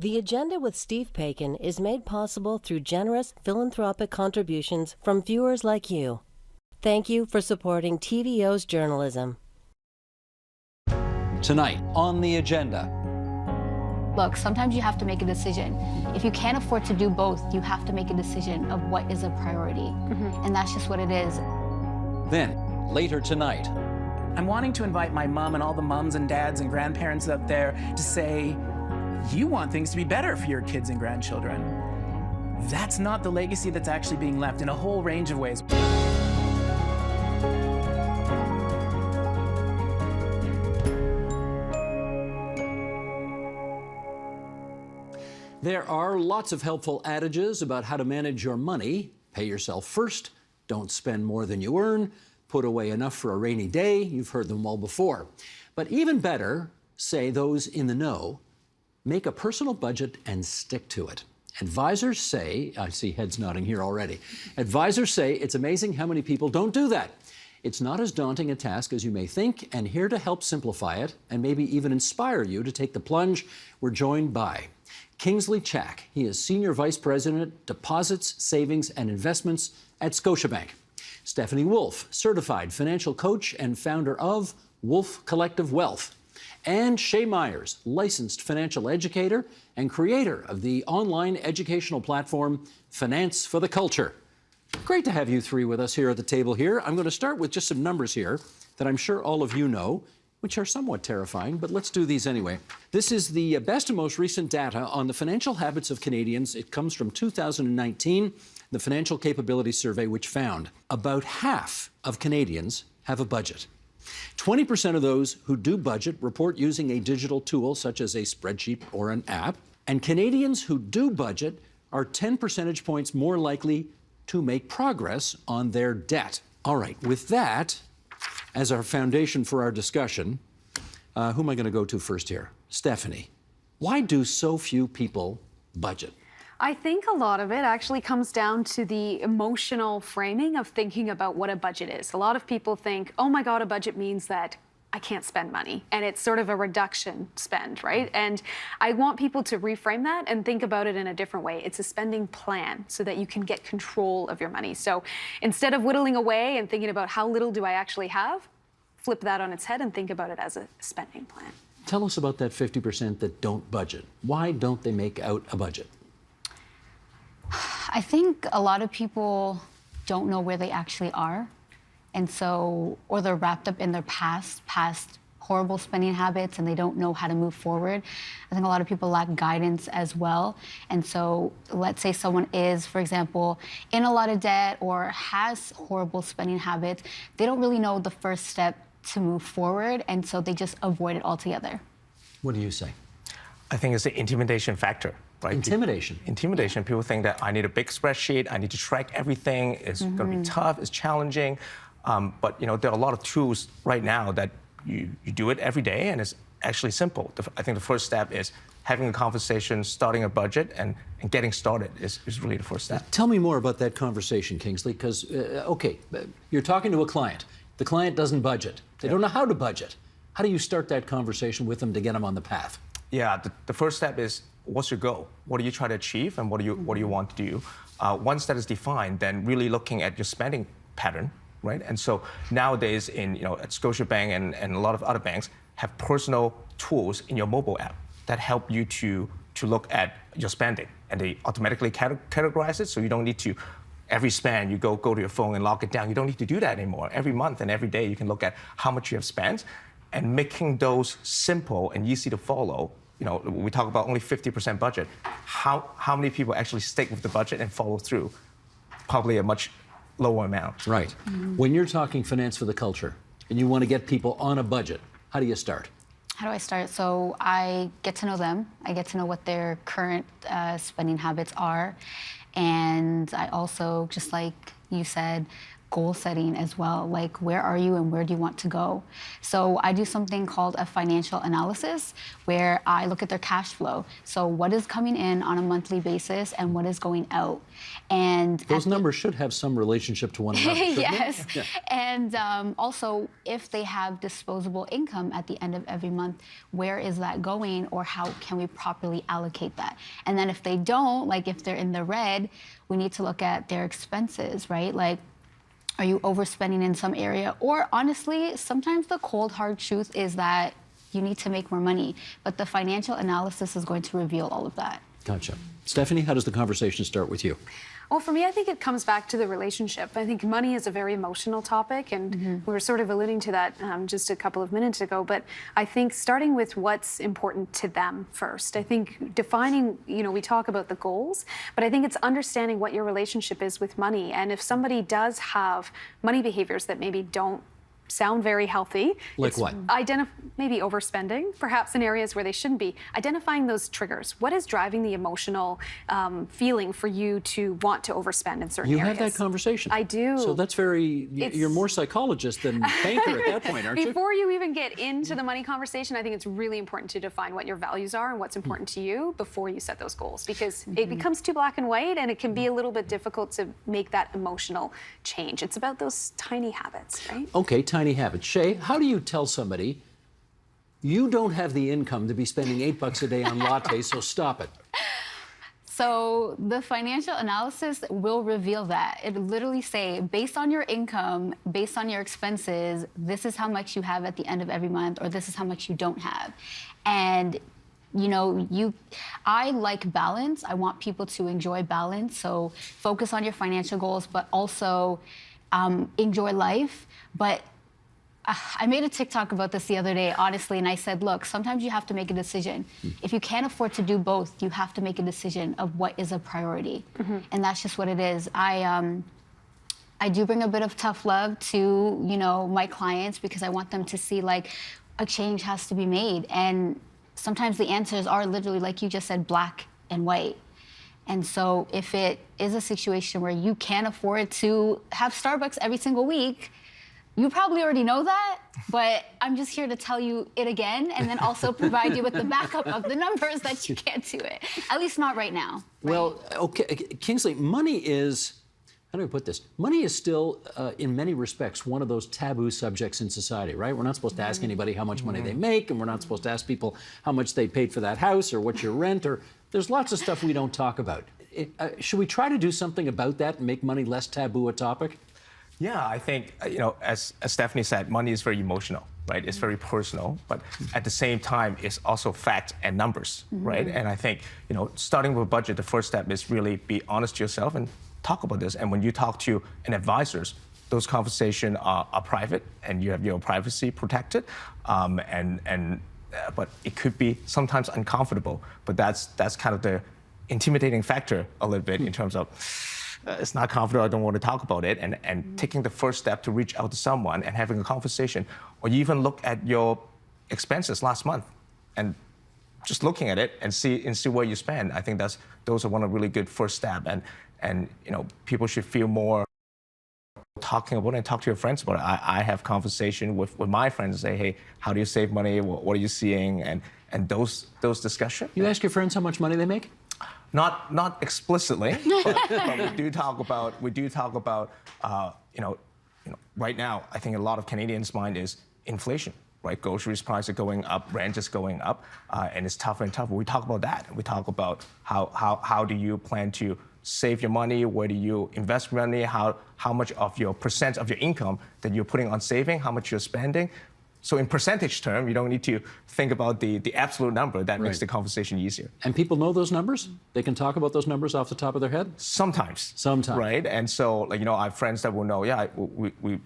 The Agenda with Steve Paikin is made possible through generous philanthropic contributions from viewers like you. Thank you for supporting TVO's journalism. Tonight on The Agenda. Look, sometimes you have to make a decision. If you can't afford to do both, you have to make a decision of what is a priority. And that's just what it is. Then, later tonight. I'm wanting to invite my mom and all the moms and dads and grandparents out there to say, you want things to be better for your kids and grandchildren. That's not the legacy that's actually being left in a whole range of ways. There are lots of helpful adages about how to manage your money. Pay yourself first, don't spend more than you earn, put away enough for a rainy day. You've heard them all before. But even better, say those in the know, make a personal budget and stick to it. Advisors say, I see heads nodding here already, advisors say it's amazing how many people don't do that. It's not as daunting a task as you may think, and here to help simplify it and maybe even inspire you to take the plunge, we're joined by Kingsley Chack. He is Senior Vice President, Deposits, Savings and Investments at Scotiabank. Stephanie Wolf, Certified Financial Coach and founder of Wolf Collective Wealth. And Shay Myers, licensed financial educator and creator of the online educational platform Finance for the Culture. Great to have you three with us here at the table here. I'm going to start with just some numbers here that I'm sure all of you know, which are somewhat terrifying, but let's do these anyway. This is the best and most recent data on the financial habits of Canadians. It comes from 2019, the Financial Capability Survey, which found about half of Canadians have a budget. 20% of those who do budget report using a digital tool such as a spreadsheet or an app. And Canadians who do budget are 10 percentage points more likely to make progress on their debt. All right, with that as our foundation for our discussion, who am I going to go to first here? Stephanie, why do so few people budget? I think a lot of it actually comes down to the emotional framing of thinking about what a budget is. A lot of people think, oh my God, a budget means that I can't spend money. And it's sort of a reduction spend, right? And I want people to reframe that and think about it in a different way. It's a spending plan so that you can get control of your money. So instead of whittling away and thinking about how little do I actually have, flip that on its head and think about it as a spending plan. Tell us about that 50% that don't budget. Why don't they make out a budget? I think a lot of people don't know where they actually are. And so, or they're wrapped up in their past horrible spending habits, and they don't know how to move forward. I think a lot of people lack guidance as well. And so let's say someone is, for example, in a lot of debt or has horrible spending habits. They don't really know the first step to move forward, and so they just avoid it altogether. What do you say? I think it's the intimidation factor. Right? Intimidation. Intimidation. People think that I need a big spreadsheet, I need to track everything, it's going to be tough, it's challenging. But there are a lot of tools right now that you do it every day, and it's actually simple. I think the first step is having a conversation, starting a budget, and getting started is really the first step. Tell me more about that conversation, Kingsley, because, okay, you're talking to a client. The client doesn't budget. They don't know how to budget. How do you start that conversation with them to get them on the path? Yeah, the first step is, what's your goal? What are you trying to achieve, and what do you want to do? Once that is defined, then really looking at your spending pattern, right? And so nowadays, at Scotiabank and a lot of other banks have personal tools in your mobile app that help you to look at your spending, and they automatically categorize it, so you don't need to. Every spend, you go to your phone and lock it down. You don't need to do that anymore. Every month and every day, you can look at how much you have spent, and making those simple and easy to follow. We talk about only 50% budget. How many people actually stick with the budget and follow through? Probably a much lower amount. Right. When you're talking finance for the culture and you want to get people on a budget, how do you start? How do I start? So I get to know them. I get to know what their current spending habits are. And I also, just like you said, goal setting as well. Like, where are you and where do you want to go? So I do something called a financial analysis where I look at their cash flow. So what is coming in on a monthly basis and what is going out. And those numbers should have some relationship to one another. yes. Yeah. And also, if they have disposable income at the end of every month, where is that going, or how can we properly allocate that? And then if they don't, like if they're in the red, we need to look at their expenses, right? Like, are you overspending in some area? Or honestly, sometimes the cold, hard truth is that you need to make more money. But the financial analysis is going to reveal all of that. Gotcha. Stephanie, how does the conversation start with you? Well, for me, I think it comes back to the relationship. I think money is a very emotional topic, and we were sort of alluding to that just a couple of minutes ago. But I think starting with what's important to them first. I think defining, we talk about the goals, but I think it's understanding what your relationship is with money. And if somebody does have money behaviors that maybe don't sound very healthy. Like what? Maybe overspending, perhaps in areas where they shouldn't be. Identifying those triggers. What is driving the emotional feeling for you to want to overspend in certain You areas? have that conversation. I do. So that's you're more psychologist than banker at that point, aren't you? Before you even get into the money conversation, I think it's really important to define what your values are and what's important to you before you set those goals, because it becomes too black and white and it can be a little bit difficult to make that emotional change. It's about those tiny habits, right? Okay, tiny habits. Shay, how do you tell somebody you don't have the income to be spending $8 a day on lattes, so stop it? So the financial analysis will reveal that. It will literally say, based on your income, based on your expenses, this is how much you have at the end of every month, or this is how much you don't have. And I like balance. I want people to enjoy balance. So focus on your financial goals, but also enjoy life. But I made a TikTok about this the other day, honestly, and I said, look, sometimes you have to make a decision. If you can't afford to do both, you have to make a decision of what is a priority. And that's just what it is. I do bring a bit of tough love to, my clients, because I want them to see, like, a change has to be made. And sometimes the answers are literally, like you just said, black and white. And so if it is a situation where you can't afford to have Starbucks every single week, you probably already know that, but I'm just here to tell you it again, and then also provide you with the backup of the numbers that you can't do it. At least not right now. Well, okay, Kingsley, money is, how do I put this? Money is still, in many respects, one of those taboo subjects in society, right? We're not supposed to ask anybody how much money they make, and we're not supposed to ask people how much they paid for that house or what's your rent, or there's lots of stuff we don't talk about. Should we try to do something about that and make money less taboo a topic? Yeah, I think, as Stephanie said, money is very emotional, right? It's very personal, but at the same time, it's also facts and numbers, right? And I think, starting with a budget, the first step is really be honest to yourself and talk about this. And when you talk to an advisor, those conversations are private and you have your privacy protected. But it could be sometimes uncomfortable, but that's kind of the intimidating factor a little bit in terms of, it's not comfortable, I don't want to talk about it, and taking the first step to reach out to someone and having a conversation, or you even look at your expenses last month and just looking at it and see where you spend. I think those are one of really good first step, and people should feel more talking about it and talk to your friends about it. I have conversation with my friends and say, hey, how do you save money? What are you seeing? And those discussions. You ask your friends how much money they make? Not explicitly, but we do talk about right now. I think a lot of Canadians' mind is inflation, right? Groceries prices are going up, rent is going up, and it's tougher and tougher. We talk about that. We talk about how do you plan to save your money? Where do you invest money? How much of your percent of your income that you're putting on saving? How much you're spending? So in percentage term, you don't need to think about the absolute number. That makes the conversation easier. And people know those numbers? They can talk about those numbers off the top of their head? Sometimes. Right? And so, I have friends that will know, we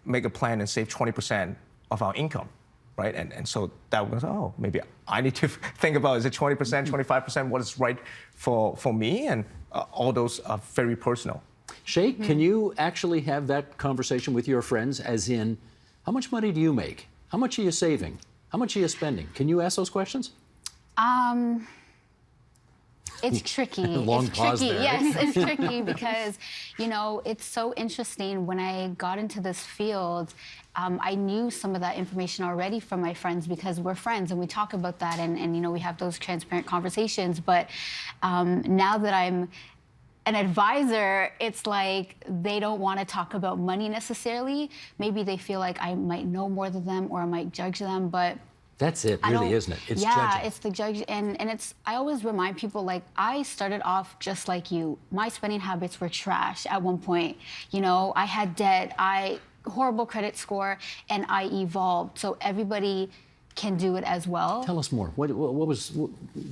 make a plan and save 20% of our income, right? And so that was, maybe I need to think about, is it 20%, 25%, what is right for me? And all those are very personal. Shay, can you actually have that conversation with your friends, as in, how much money do you make? How much are you saving? How much are you spending? Can you ask those questions? It's tricky. Long it's pause tricky. there. Yes, it's tricky because, you know, it's so interesting. When I got into this field, I knew some of that information already from my friends because we're friends and we talk about that and you know, we have those transparent conversations. But now that I'm an advisor, it's like they don't want to talk about money necessarily. Maybe they feel like I might know more than them or I might judge them, but That's it, really, isn't it? It's judging. it's the judge, and it's. I always remind people, like, I started off just like you. My spending habits were trash at one point. You know, I had debt, horrible credit score, and I evolved. So everybody can do it as well. Tell us more.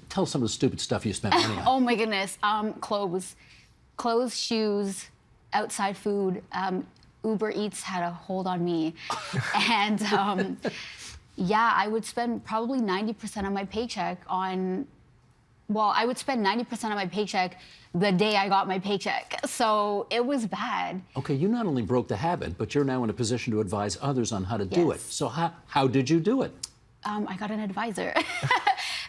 Tell us some of the stupid stuff you spent money on. Oh my goodness, clothes, shoes, outside food. Uber Eats had a hold on me, and. Yeah, I would spend probably 90% of my paycheck on, well, I would spend 90% of my paycheck the day I got my paycheck. So it was bad. Okay, you not only broke the habit, but you're now in a position to advise others on how to do it. Yes. So how did you do it? I got an advisor.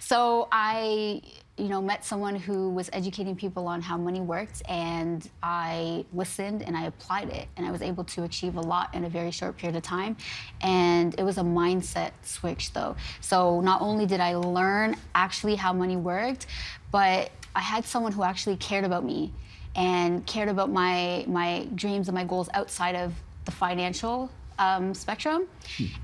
So I, you know, met someone who was educating people on how money worked, and I listened and I applied it, and I was able to achieve a lot in a very short period of time. And it was a mindset switch, though. So not only did I learn actually how money worked, but I had someone who actually cared about me and cared about my dreams and my goals outside of the financial spectrum,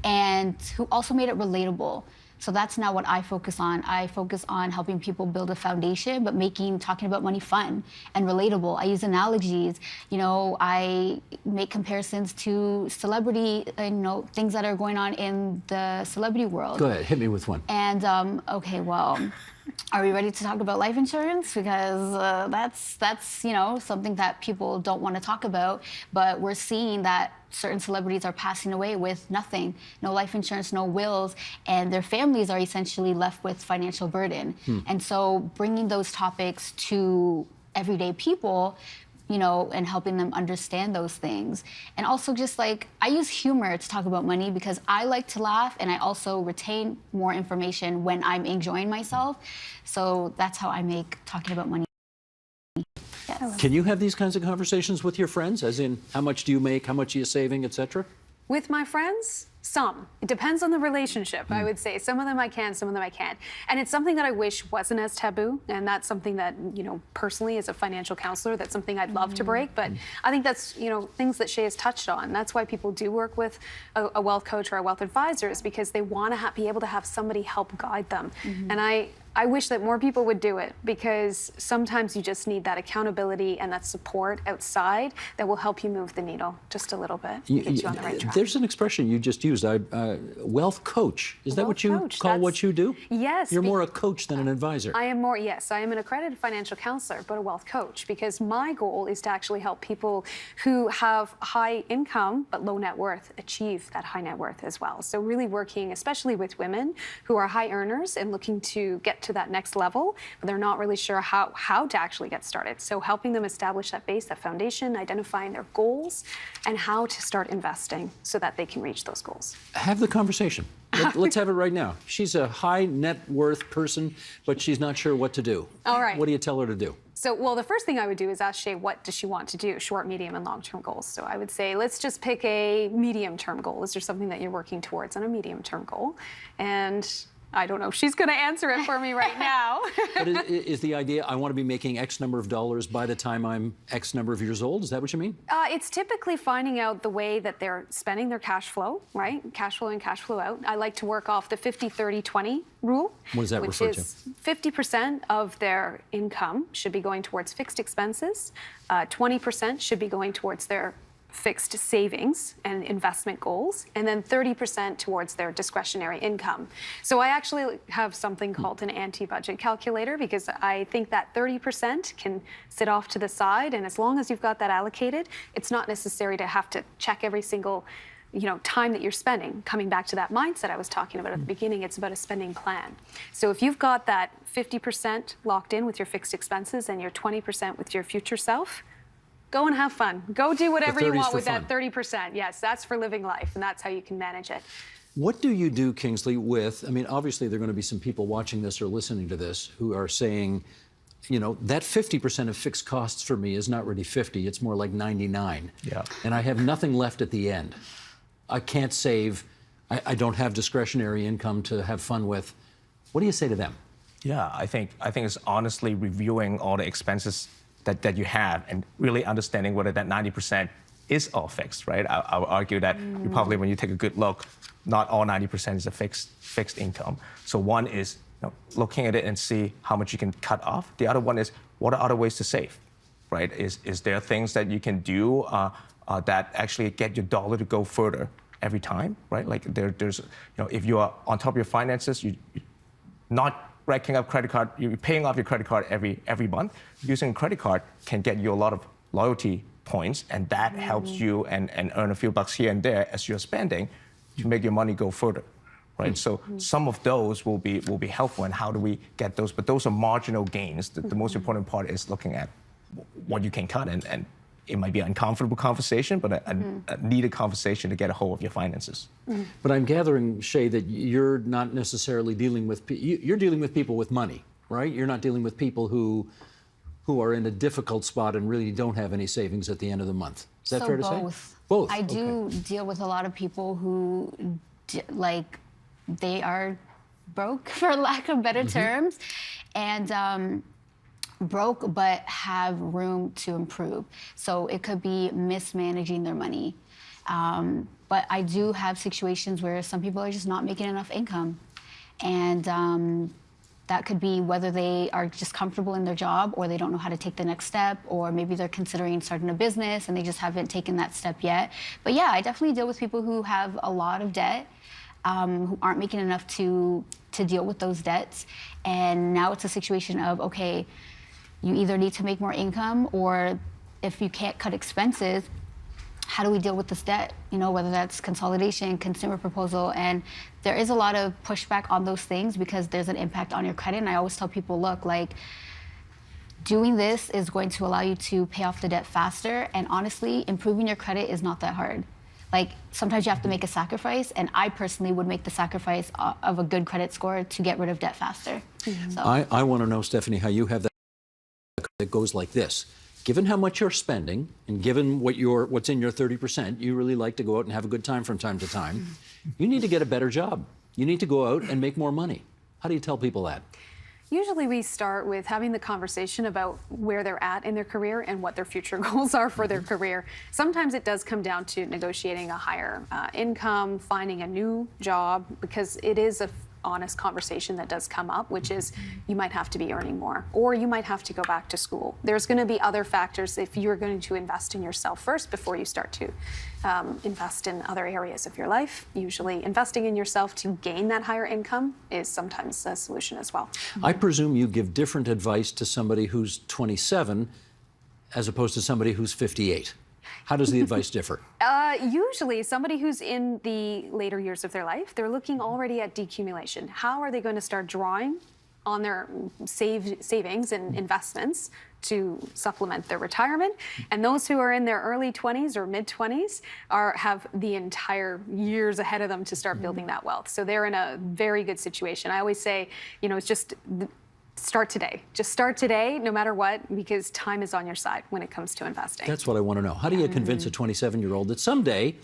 and who also made it relatable. So that's now what I focus on. I focus on helping people build a foundation, but talking about money fun and relatable. I use analogies. You know, I make comparisons to celebrity, you know, things that are going on in the celebrity world. Go ahead, hit me with one. And okay, well, are we ready to talk about life insurance? Because that's you know, something that people don't want to talk about. But we're seeing that certain celebrities are passing away with nothing, no life insurance, no wills, and their families are essentially left with financial burden. And so bringing those topics to everyday people, you know, and helping them understand those things. And also just like, I use humor to talk about money because I like to laugh, and I also retain more information when I'm enjoying myself. So that's how I make talking about money. Yes. Can you have these kinds of conversations with your friends, as in how much do you make, how much are you saving, etc.? With my friends, some. It depends on the relationship, I would say. Some of them I can, some of them I can't. And it's something that I wish wasn't as taboo. And that's something that, you know, personally as a financial counselor, that's something I'd love to break. But I think that's, you know, things that Shay has touched on. That's why people do work with a wealth coach or a wealth advisor, is because they want to be able to have somebody help guide them. And I wish that more people would do it, because sometimes you just need that accountability and that support outside that will help you move the needle just a little bit, get you on the right track. There's an expression you just used, wealth coach. Is that what you call what you do? Yes. You're more a coach than an advisor. I am more, yes. I am an accredited financial counselor, but a wealth coach, because my goal is to actually help people who have high income but low net worth achieve that high net worth as well. So really working, especially with women who are high earners and looking to get to that next level, but they're not really sure how to actually get started. So helping them establish that base, that foundation, identifying their goals, and how to start investing so that they can reach those goals. Have the conversation. Let's have it right now. She's a high net worth person, but she's not sure what to do. All right. What do you tell her to do? So, well, the first thing I would do is ask Shay, what does she want to do? Short, medium, and long-term goals. So I would say, let's just pick a medium-term goal. Is there something that you're working towards on a medium-term goal? And I don't know if she's going to answer it for me right now. But is the idea, I want to be making X number of dollars by the time I'm X number of years old? Is that what you mean? It's typically finding out the way that they're spending their cash flow, right? Cash flow in, cash flow out. I like to work off the 50-30-20 rule. What does that refer to? Which is 50% of their income should be going towards fixed expenses. 20% should be going towards their fixed savings and investment goals, and then 30% towards their discretionary income. So I actually have something called an anti-budget calculator, because I think that 30% can sit off to the side, and as long as you've got that allocated, it's not necessary to have to check every single time that you're spending. Coming back to that mindset I was talking about at the beginning, it's about a spending plan. So if you've got that 50% locked in with your fixed expenses and your 20% with your future self, go and have fun. Go do whatever you want with that 30%. Yes, that's for living life, and that's how you can manage it. What do you do, Kingsley, with, I mean, obviously there are going to be some people watching this or listening to this who are saying, you know, that 50% of fixed costs for me is not really 50, it's more like 99. Yeah. And I have nothing left at the end. I can't save, I don't have discretionary income to have fun with. What do you say to them? Yeah, I think it's honestly reviewing all the expenses that you have and really understanding whether that 90% is all fixed, right? I would argue that you probably, when you take a good look, not all 90% is a fixed income. So one is, you know, looking at it and see how much you can cut off. The other one is, what are other ways to save, right? Is there things that you can do that actually get your dollar to go further every time, right? Like there's, you know, if you are on top of your finances, you're not racking up credit card, you're paying off your credit card every month. Using a credit card can get you a lot of loyalty points, and that helps you and earn a few bucks here and there as you're spending to make your money go further. Right, so some of those will be helpful, and how do we get those? But those are marginal gains. The most important part is looking at what you can cut, and it might be an uncomfortable conversation, but a needed conversation to get a hold of your finances. But I'm gathering, Shay, that you're not necessarily dealing with, you're dealing with people with money, right? You're not dealing with people who are in a difficult spot and really don't have any savings at the end of the month. Is that fair to say? Both. I do deal with a lot of people who, like, they are broke, for lack of better terms, and broke but have room to improve. So it could be mismanaging their money. But I do have situations where some people are just not making enough income. And that could be whether they are just comfortable in their job, or they don't know how to take the next step, or maybe they're considering starting a business and they just haven't taken that step yet. But yeah, I definitely deal with people who have a lot of debt, who aren't making enough to deal with those debts. And now it's a situation of, okay, you either need to make more income, or if you can't cut expenses, how do we deal with this debt? You know, whether that's consolidation, consumer proposal, and there is a lot of pushback on those things because there's an impact on your credit. And I always tell people, look, like, doing this is going to allow you to pay off the debt faster. And honestly, improving your credit is not that hard. Like, sometimes you have to make a sacrifice, and I personally would make the sacrifice of a good credit score to get rid of debt faster. So. I want to know, Stephanie, how you have that goes like this. Given how much you're spending, and given what's in your 30%, you really like to go out and have a good time from time to time. You need to get a better job. You need to go out and make more money. How do you tell people that? Usually we start with having the conversation about where they're at in their career and what their future goals are for their career. Sometimes it does come down to negotiating a higher income, finding a new job, because it is a honest conversation that does come up, which is you might have to be earning more, or you might have to go back to school. There's going to be other factors if you're going to invest in yourself first before you start to invest in other areas of your life. Usually investing in yourself to gain that higher income is sometimes a solution as well. I presume you give different advice to somebody who's 27 as opposed to somebody who's 58. How does the advice differ? Usually somebody who's in the later years of their life, they're looking already at decumulation. How are they going to start drawing on their savings and investments to supplement their retirement? And those who are in their early 20s or mid 20s have the entire years ahead of them to start building that wealth. So they're in a very good situation. I always say, you know, it's just start today. Just start today, no matter what, because time is on your side when it comes to investing. That's what I want to know. How do you convince a 27-year-old that someday,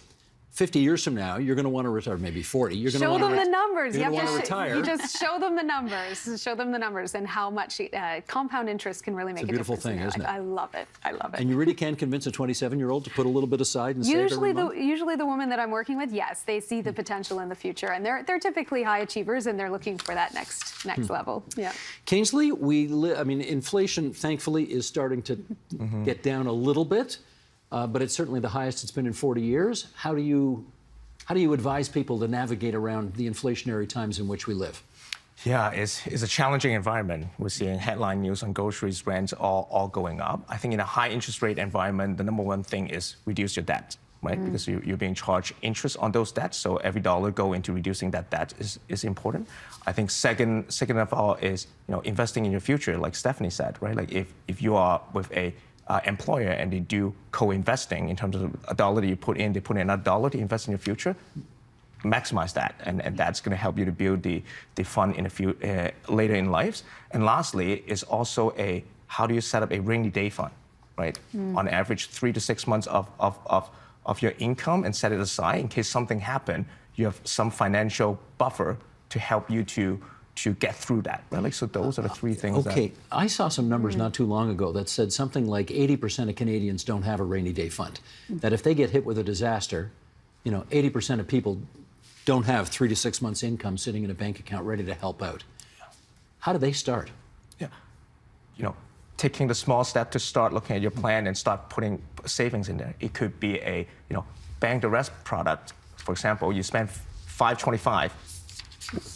50 years from now, you're going to want to retire, maybe 40, you're going to want to show them the numbers. You want to retire. You just show them the numbers. Show them the numbers and how much compound interest can really make a beautiful difference. thing, isn't it? I love it. I love it. And you really can convince a 27-year-old to put a little bit aside and save every month? Usually the women that I'm working with, yes, they see the potential in the future, and they're typically high achievers, and they're looking for that next level. Yeah. Kingsley, inflation, thankfully, is starting to get down a little bit, but it's certainly the highest it's been in 40 years. How do you advise people to navigate around the inflationary times in which we live? Yeah, it's a challenging environment. We're seeing headline news on groceries, rents, all going up. I think in a high interest rate environment, the number one thing is reduce your debt, right? Because you're being charged interest on those debts, so every dollar go into reducing that debt is important. I think second of all is, you know, investing in your future, like Stephanie said, right? Like if you are with a employer and they do co-investing in terms of a dollar that you put in, they put in another dollar to invest in your future, maximize that, and that's going to help you to build the fund in a few later in life. And lastly, is also how do you set up a rainy day fund, right? On average, 3 to 6 months of your income, and set it aside in case something happened. You have some financial buffer to help you to get through that, right? Like, so those are the three things. Okay, I saw some numbers not too long ago that said something like 80% of Canadians don't have a rainy day fund. That if they get hit with a disaster, 80% of people don't have 3 to 6 months income sitting in a bank account ready to help out. How do they start? Yeah, taking the small step to start looking at your plan and start putting savings in there. It could be a, bank the rest product. For example, you spend $5.25.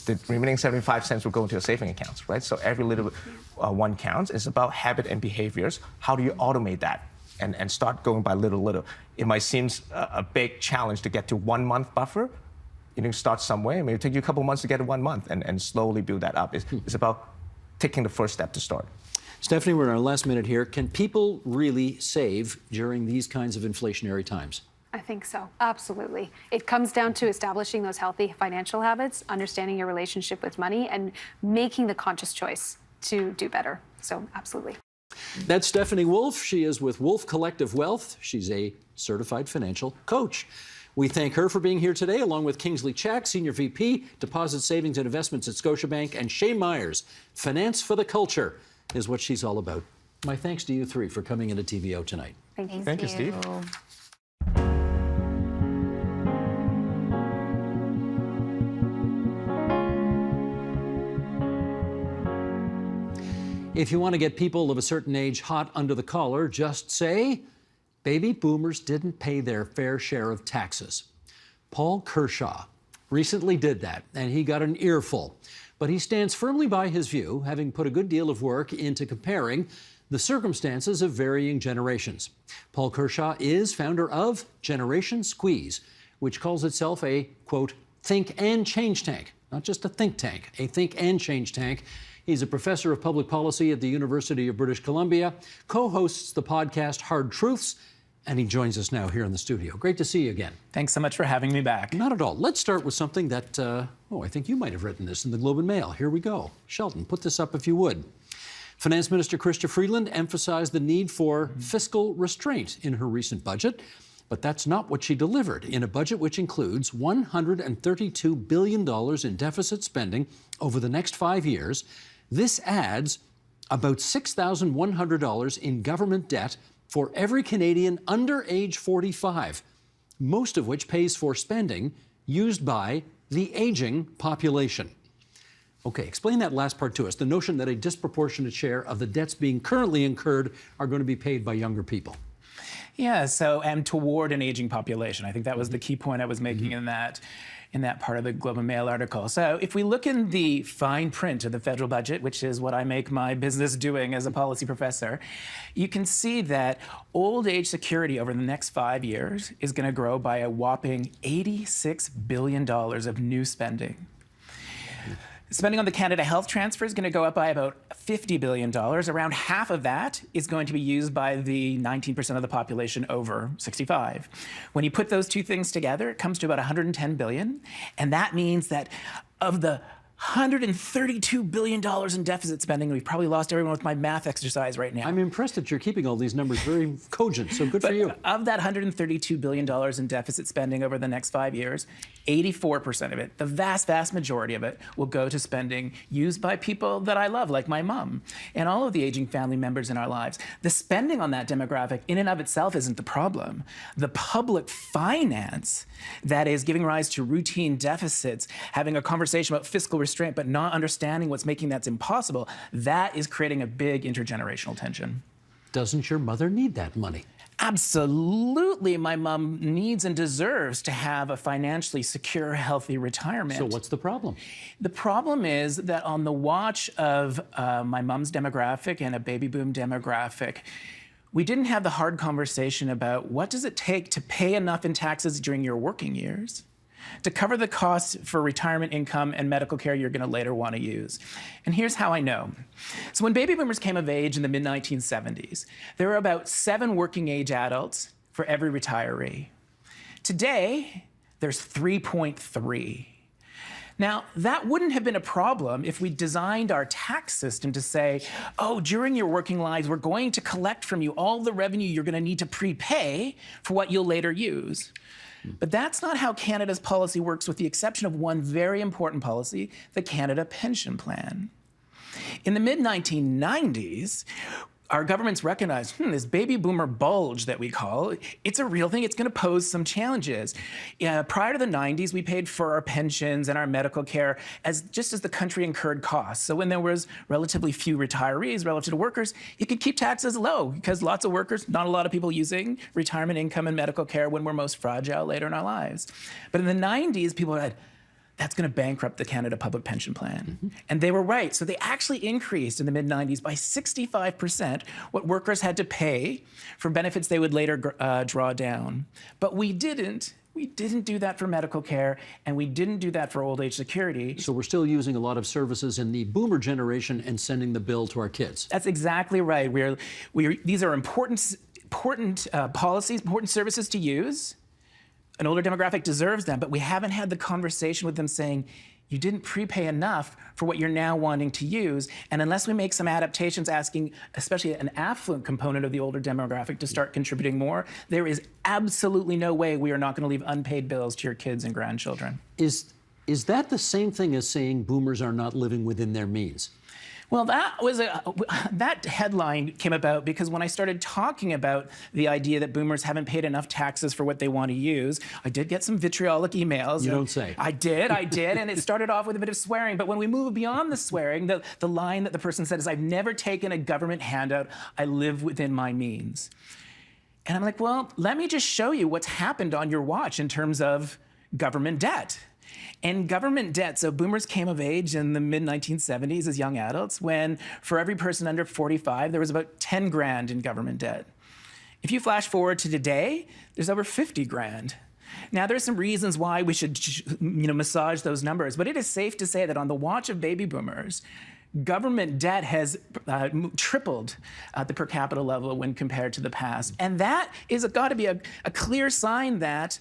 The remaining 75 cents will go into your saving accounts, right? So every little one counts. It's about habit and behaviors. How do you automate that and start going by little? It might seem a big challenge to get to 1 month buffer. You need to start somewhere. It may take you a couple months to get to 1 month and slowly build that up. It's about taking the first step to start. Stephanie, we're in our last minute here. Can people really save during these kinds of inflationary times? I think so, absolutely. It comes down to establishing those healthy financial habits, understanding your relationship with money, and making the conscious choice to do better. So, absolutely. That's Stephanie Wolf. She is with Wolf Collective Wealth. She's a certified financial coach. We thank her for being here today, along with Kingsley Chack, Senior VP, Deposit Savings and Investments at Scotiabank, and Shay Myers. Finance for the culture is what she's all about. My thanks to you three for coming into TVO tonight. Thank you, Steve. If you want to get people of a certain age hot under the collar, just say, baby boomers didn't pay their fair share of taxes. Paul Kershaw recently did that, and he got an earful. But he stands firmly by his view, having put a good deal of work into comparing the circumstances of varying generations. Paul Kershaw is founder of Generation Squeeze, which calls itself a, quote, think and change tank. Not just a think tank, a think and change tank. He's a professor of public policy at the University of British Columbia, co-hosts the podcast Hard Truths, and he joins us now here in the studio. Great to see you again. Thanks so much for having me back. Not at all. Let's start with something that, I think you might have written this in the Globe and Mail. Here we go. Sheldon, put this up if you would. Finance Minister Chrystia Freeland emphasized the need for fiscal restraint in her recent budget, but that's not what she delivered in a budget which includes $132 billion in deficit spending over the next 5 years. This adds about $6,100 in government debt for every Canadian under age 45, most of which pays for spending used by the aging population. Okay, explain that last part to us, the notion that a disproportionate share of the debts being currently incurred are going to be paid by younger people. Yeah, and toward an aging population. I think that was the key point I was making in that part of the Globe and Mail article. So if we look in the fine print of the federal budget, which is what I make my business doing as a policy professor, you can see that old age security over the next 5 years is going to grow by a whopping $86 billion of new spending. Spending on the Canada Health Transfer is going to go up by about $50 billion. Around half of that is going to be used by the 19% of the population over 65. When you put those two things together, it comes to about $110 billion. And that means that of the $132 billion in deficit spending, we've probably lost everyone with my math exercise right now. I'm impressed that you're keeping all these numbers very cogent, so good for you. Of that $132 billion in deficit spending over the next 5 years, 84% of it, the vast, vast majority of it, will go to spending used by people that I love, like my mom, and all of the aging family members in our lives. The spending on that demographic in and of itself isn't the problem. The public finance that is giving rise to routine deficits, having a conversation about fiscal restraint, but not understanding what's making that impossible, that is creating a big intergenerational tension. Doesn't your mother need that money? Absolutely. My mom needs and deserves to have a financially secure, healthy retirement. So what's the problem? The problem is that on the watch of my mom's demographic and a baby boom demographic, we didn't have the hard conversation about what does it take to pay enough in taxes during your working years to cover the costs for retirement income and medical care you're going to later want to use. And here's how I know. So when baby boomers came of age in the mid-1970s, there were about 7 working age adults for every retiree. Today, there's 3.3. Now, that wouldn't have been a problem if we designed our tax system to say, oh, during your working lives, we're going to collect from you all the revenue you're going to need to prepay for what you'll later use. But that's not how Canada's policy works, with the exception of one very important policy, the Canada Pension Plan. In the mid-1990s, our governments recognized, this baby boomer bulge that we call, it's a real thing. It's going to pose some challenges. Prior to the 90s, we paid for our pensions and our medical care just as the country incurred costs. So when there was relatively few retirees relative to workers, you could keep taxes low because lots of workers, not a lot of people using retirement income and medical care when we're most fragile later in our lives. But in the 90s, people had, that's going to bankrupt the Canada Public Pension Plan. And they were right. So they actually increased in the mid-90s by 65% what workers had to pay for benefits they would later draw down. But we didn't. We didn't do that for medical care, and we didn't do that for old age security. So we're still using a lot of services in the boomer generation and sending the bill to our kids. That's exactly right. These are important policies, important services to use. An older demographic deserves them, but we haven't had the conversation with them saying, you didn't prepay enough for what you're now wanting to use. And unless we make some adaptations asking, especially an affluent component of the older demographic, to start contributing more, there is absolutely no way we are not going to leave unpaid bills to your kids and grandchildren. Is that the same thing as saying boomers are not living within their means? Well, that headline came about because when I started talking about the idea that boomers haven't paid enough taxes for what they want to use, I did get some vitriolic emails. You don't say. I did, and it started off with a bit of swearing. But when we move beyond the swearing, the line that the person said is, I've never taken a government handout. I live within my means. And I'm like, well, let me just show you what's happened on your watch in terms of government debt. And government debt, so boomers came of age in the mid-1970s as young adults when for every person under 45, there was about 10 grand in government debt. If you flash forward to today, there's over 50 grand. Now, there's some reasons why we should massage those numbers, but it is safe to say that on the watch of baby boomers, government debt has tripled at the per capita level when compared to the past. And that is got to be a clear sign that,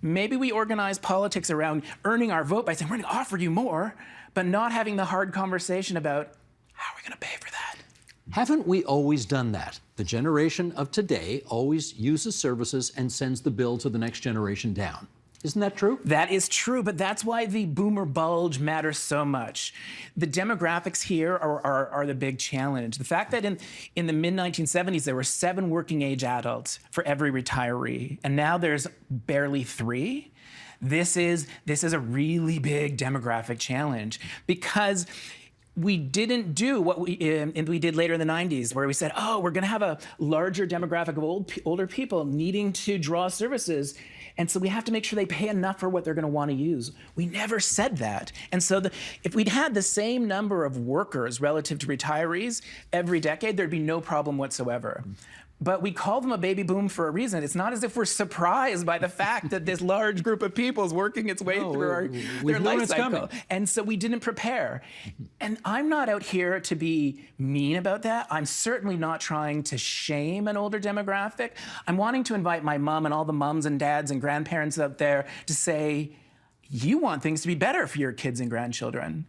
maybe we organize politics around earning our vote by saying, we're going to offer you more, but not having the hard conversation about how are we going to pay for that? Haven't we always done that? The generation of today always uses services and sends the bill to the next generation down. Isn't that true? That is true, but that's why the boomer bulge matters so much. The demographics here are the big challenge. The fact that in the mid-1970s, there were 7 working age adults for every retiree, and now there's barely 3. This is a really big demographic challenge because we didn't do what we did later in the 90s, where we said, oh, we're going to have a larger demographic of older people needing to draw services. And so we have to make sure they pay enough for what they're going to want to use. We never said that. And so if we'd had the same number of workers relative to retirees every decade, there'd be no problem whatsoever. But we call them a baby boom for a reason. It's not as if we're surprised by the fact that this large group of people is working its way through their life cycle. And so we didn't prepare. And I'm not out here to be mean about that. I'm certainly not trying to shame an older demographic. I'm wanting to invite my mom and all the moms and dads and grandparents out there to say, you want things to be better for your kids and grandchildren.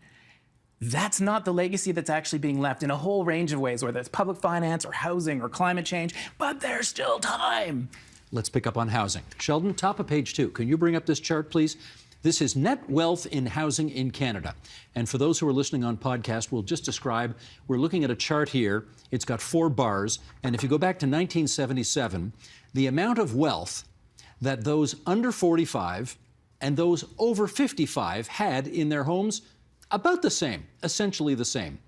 That's not the legacy that's actually being left in a whole range of ways, whether it's public finance or housing or climate change, but there's still time. Let's pick up on housing. Sheldon, top of page 2. Can you bring up this chart, please? This is net wealth in housing in Canada. And for those who are listening on podcast, we'll just describe, we're looking at a chart here. It's got 4 bars. And if you go back to 1977, the amount of wealth that those under 45 and those over 55 had in their homes, about the same, essentially the same.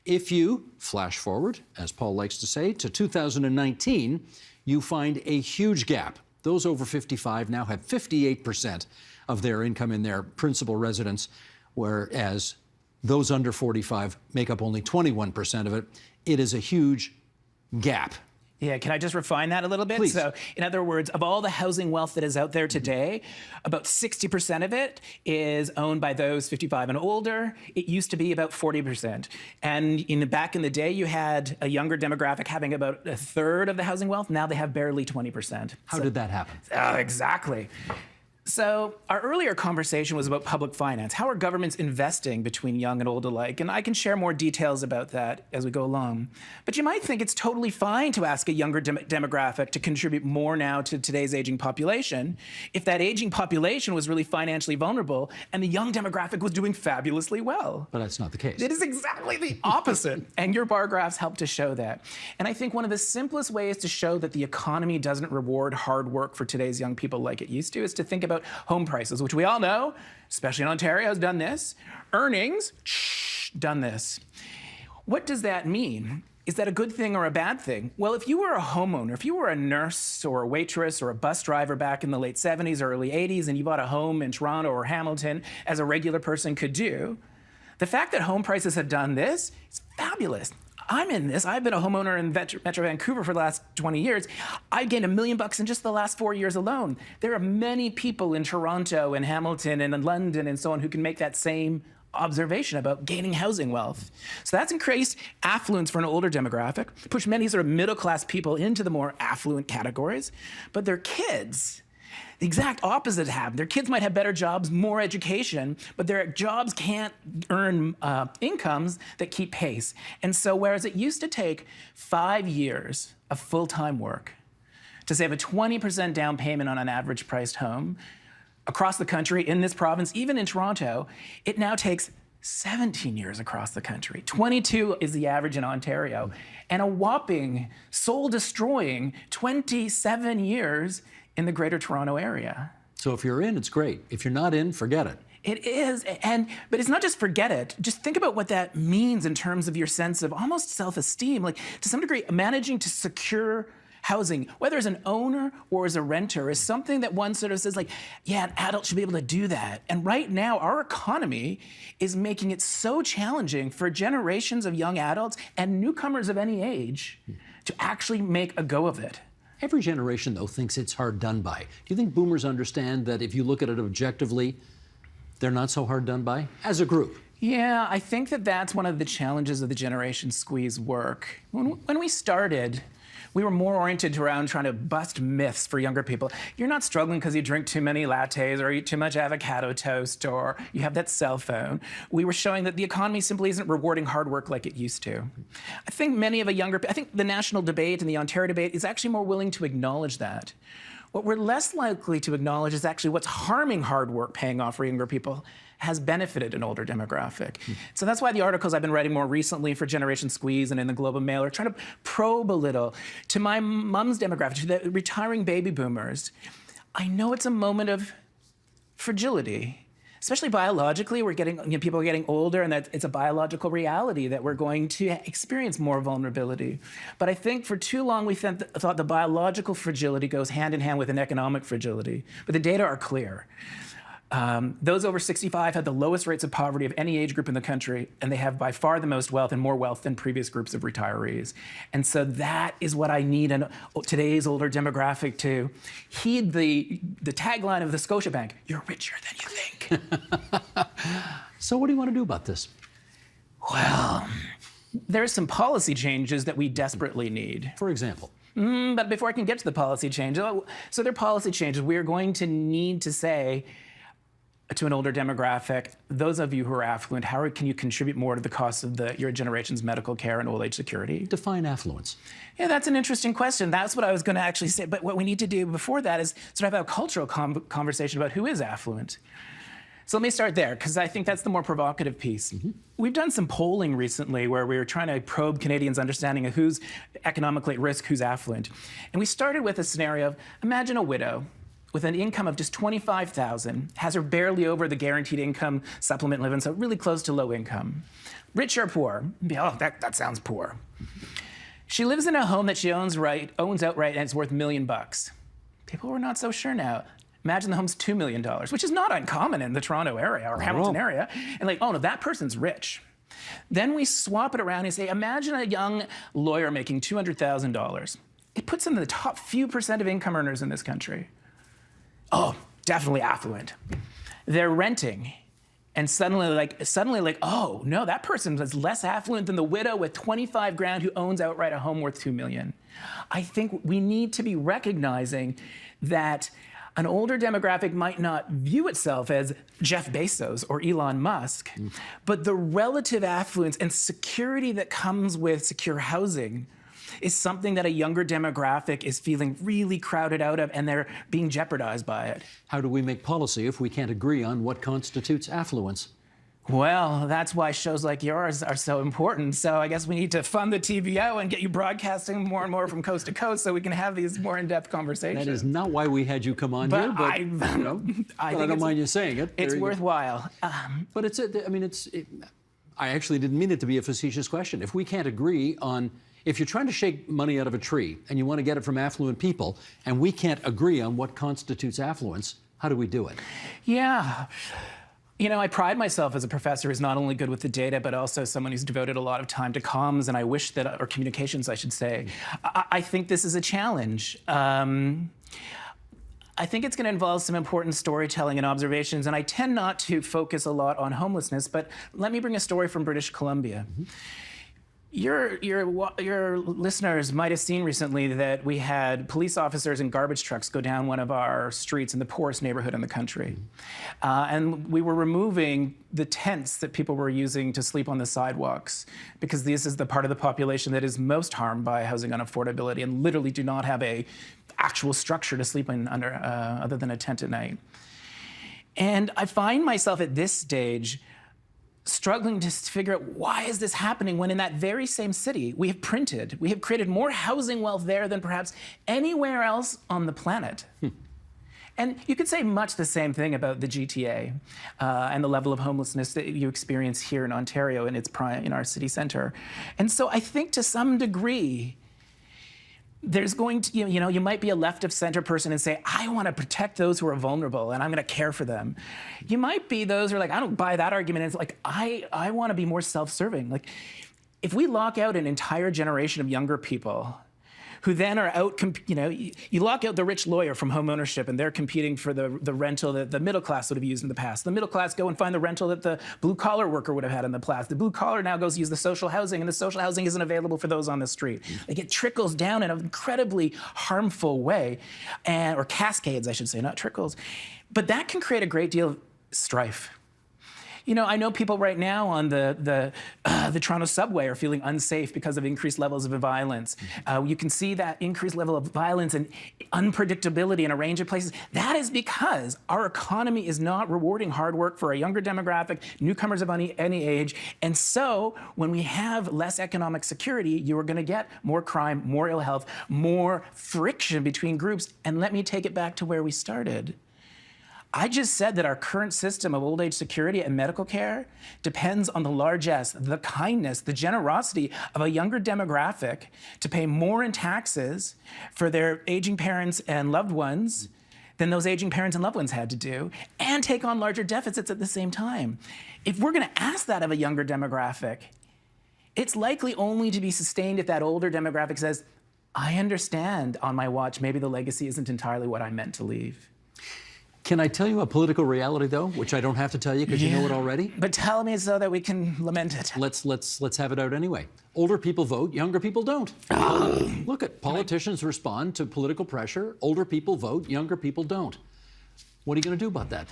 If you flash forward, as Paul likes to say, to 2019, you find a huge gap. Those over 55 now have 58% of their income in their principal residence, whereas those under 45 make up only 21% of it. It is a huge gap. Yeah, can I just refine that a little bit? Please. So, in other words, of all the housing wealth that is out there today, about 60% of it is owned by those 55 and older. It used to be about 40%. And back in the day, you had a younger demographic having about 1/3 of the housing wealth. Now they have barely 20%. How did that happen? Exactly. So our earlier conversation was about public finance. How are governments investing between young and old alike? And I can share more details about that as we go along. But you might think it's totally fine to ask a younger demographic to contribute more now to today's aging population if that aging population was really financially vulnerable and the young demographic was doing fabulously well. But that's not the case. It is exactly the opposite. And your bar graphs help to show that. And I think one of the simplest ways to show that the economy doesn't reward hard work for today's young people like it used to is to think about home prices, which we all know, especially in Ontario, has done this. Earnings, done this. What does that mean? Is that a good thing or a bad thing? Well, if you were a homeowner, if you were a nurse or a waitress or a bus driver back in the late 70s or early 80s and you bought a home in Toronto or Hamilton, as a regular person could do, the fact that home prices have done this is fabulous. I'm in this. I've been a homeowner in Metro Vancouver for the last 20 years. I've gained $1 million in just the last 4 years alone. There are many people in Toronto and Hamilton and in London and so on who can make that same observation about gaining housing wealth. So that's increased affluence for an older demographic, pushed many sort of middle-class people into the more affluent categories. But their kids, the exact opposite happened. Their kids might have better jobs, more education, but their jobs can't earn incomes that keep pace. And so whereas it used to take 5 years of full-time work to save a 20% down payment on an average priced home, across the country, in this province, even in Toronto, it now takes 17 years across the country. 22 is the average in Ontario, and a whopping, soul-destroying 27 years in the Greater Toronto Area. So if you're in, it's great. If you're not in, forget it. It is, but it's not just forget it. Just think about what that means in terms of your sense of almost self-esteem. Like, to some degree, managing to secure housing, whether as an owner or as a renter, is something that one sort of says, like, yeah, an adult should be able to do that. And right now, our economy is making it so challenging for generations of young adults and newcomers of any age to actually make a go of it. Every generation, though, thinks it's hard done by. Do you think boomers understand that if you look at it objectively, they're not so hard done by as a group? Yeah, I think that that's one of the challenges of the generation squeeze work. When we started, we were more oriented around trying to bust myths for younger people. You're not struggling because you drink too many lattes or eat too much avocado toast or you have that cell phone. We were showing that the economy simply isn't rewarding hard work like it used to. I think I think the national debate and the Ontario debate is actually more willing to acknowledge that. What we're less likely to acknowledge is actually what's harming hard work paying off for younger people has benefited an older demographic. So that's why the articles I've been writing more recently for Generation Squeeze and in the Globe and Mail are trying to probe a little to my mom's demographic, to the retiring baby boomers. I know it's a moment of fragility, especially biologically. People are getting older, and that it's a biological reality that we're going to experience more vulnerability. But I think for too long we thought the biological fragility goes hand in hand with an economic fragility. But the data are clear. Those over 65 had the lowest rates of poverty of any age group in the country, and they have by far the most wealth and more wealth than previous groups of retirees. And so that is what I need in today's older demographic to heed the tagline of the Scotiabank: you're richer than you think. So what do you want to do about this? Well, there's some policy changes that we desperately need. For example? But before I can get to the policy changes, so there are policy changes. We are going to need to say to an older demographic, those of you who are affluent, how can you contribute more to the cost of your generation's medical care and old age security? Define affluence. Yeah, that's an interesting question. That's what I was going to actually say. But what we need to do before that is sort of have a cultural conversation about who is affluent. So let me start there, because I think that's the more provocative piece. We've done some polling recently where we were trying to probe Canadians' understanding of who's economically at risk, who's affluent. And we started with a scenario of, imagine a widow with an income of just $25,000, has her barely over the guaranteed income supplement living, so really close to low income. Rich or poor? Oh, that sounds poor. She lives in a home that she owns outright, and it's worth $1 million. People were not so sure now. Imagine the home's $2 million, which is not uncommon in the Toronto area or Hamilton area. And like, oh no, that person's rich. Then we swap it around and say, imagine a young lawyer making $200,000. It puts them in the top few percent of income earners in this country. Oh, definitely affluent. They're renting. And suddenly like, oh no, that person is less affluent than the widow with 25 grand who owns outright a home worth $2 million. I think we need to be recognizing that an older demographic might not view itself as Jeff Bezos or Elon Musk, but the relative affluence and security that comes with secure housing is something that a younger demographic is feeling really crowded out of, and they're being jeopardized by it. How do we make policy if we can't agree on what constitutes affluence? Well, that's why shows like yours are so important. So I guess we need to fund the TVO and get you broadcasting more and more from coast to coast so we can have these more in-depth conversations. That is not why we had you come on here, but I don't mind you saying it. It's worthwhile. But I actually didn't mean it to be a facetious question. If we can't agree on, if you're trying to shake money out of a tree and you want to get it from affluent people, and we can't agree on what constitutes affluence, how do we do it? Yeah. You know, I pride myself as a professor who's not only good with the data, but also someone who's devoted a lot of time to comms, and I wish that, or communications, I should say. I think this is a challenge. I think it's going to involve some important storytelling and observations, and I tend not to focus a lot on homelessness, but let me bring a story from British Columbia. Your listeners might have seen recently that we had police officers and garbage trucks go down one of our streets in the poorest neighborhood in the country. And we were removing the tents that people were using to sleep on the sidewalks, because this is the part of the population that is most harmed by housing unaffordability and literally do not have a actual structure to sleep in under other than a tent at night. And I find myself at this stage struggling to figure out, why is this happening when in that very same city we have created more housing wealth there than perhaps anywhere else on the planet. And you could say much the same thing about the GTA and the level of homelessness that you experience here in Ontario in our city centre. And so I think to some degree, there's going to, you might be a left of center person and say, I want to protect those who are vulnerable and I'm going to care for them. You might be those who are like, I don't buy that argument. And it's like, I want to be more self-serving. Like, if we lock out an entire generation of younger people who then are out, you lock out the rich lawyer from home ownership and they're competing for the rental that the middle class would have used in the past. The middle class go and find the rental that the blue collar worker would have had in the past. The blue collar now goes use the social housing, and the social housing isn't available for those on the street. Like, it trickles down in an incredibly harmful way, or cascades, I should say, not trickles. But that can create a great deal of strife. I know people right now on the Toronto subway are feeling unsafe because of increased levels of violence. You can see that increased level of violence and unpredictability in a range of places. That is because our economy is not rewarding hard work for a younger demographic, newcomers of any age. And so when we have less economic security, you are going to get more crime, more ill health, more friction between groups. And let me take it back to where we started. I just said that our current system of old age security and medical care depends on the largesse, the kindness, the generosity of a younger demographic to pay more in taxes for their aging parents and loved ones than those aging parents and loved ones had to do, and take on larger deficits at the same time. If we're going to ask that of a younger demographic, it's likely only to be sustained if that older demographic says, I understand on my watch, maybe the legacy isn't entirely what I meant to leave. Can I tell you a political reality, though, which I don't have to tell you because you know it already? But tell me so that we can lament it. Let's have it out anyway. Older people vote, younger people don't. Look at politicians respond to political pressure. Older people vote, younger people don't. What are you going to do about that?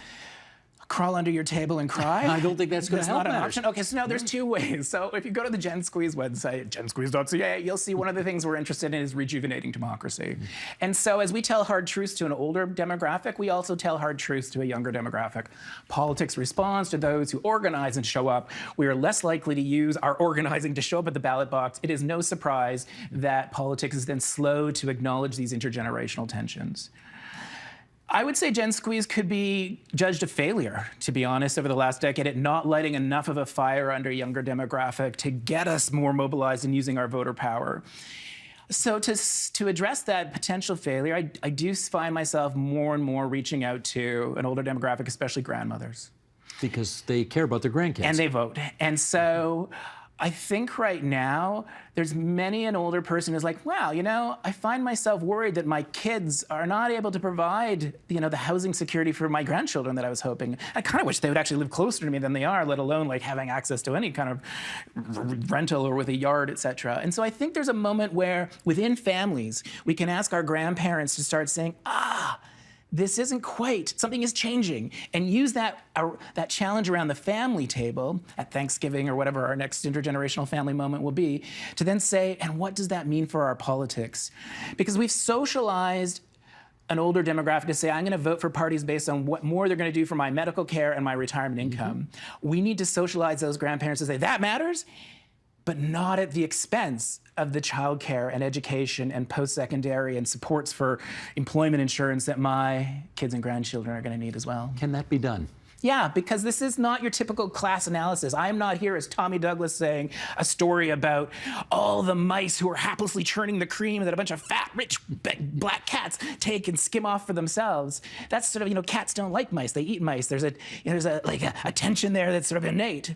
Crawl under your table and cry? I don't think that's going to help not an matters. option. Okay, so now there's two ways. So if you go to the Gen Squeeze website, gensqueeze.ca, you'll see one of the things we're interested in is rejuvenating democracy. And so as we tell hard truths to an older demographic, we also tell hard truths to a younger demographic. Politics responds to those who organize and show up. We are less likely to use our organizing to show up at the ballot box. It is no surprise that politics is then slow to acknowledge these intergenerational tensions. I would say Gen Squeeze could be judged a failure, to be honest, over the last decade at not lighting enough of a fire under a younger demographic to get us more mobilized in using our voter power. So to address that potential failure, I do find myself more and more reaching out to an older demographic, especially grandmothers. Because they care about their grandkids. And they vote. And so I think right now, there's many an older person who's like, wow, I find myself worried that my kids are not able to provide, the housing security for my grandchildren that I was hoping. I kind of wish they would actually live closer to me than they are, let alone like having access to any kind of rental or with a yard, et cetera. And so I think there's a moment where within families, we can ask our grandparents to start saying, this isn't quite, something is changing, and use that challenge around the family table at Thanksgiving or whatever our next intergenerational family moment will be, to then say, and what does that mean for our politics? Because we've socialized an older demographic to say, I'm going to vote for parties based on what more they're going to do for my medical care and my retirement income. We need to socialize those grandparents to say, that matters, but not at the expense of the childcare and education and post-secondary and supports for employment insurance that my kids and grandchildren are going to need as well. Can that be done? Yeah, because this is not your typical class analysis. I am not here as Tommy Douglas saying a story about all the mice who are haplessly churning the cream that a bunch of fat, rich, black cats take and skim off for themselves. That's sort of, cats don't like mice, they eat mice. There's a tension there that's sort of innate.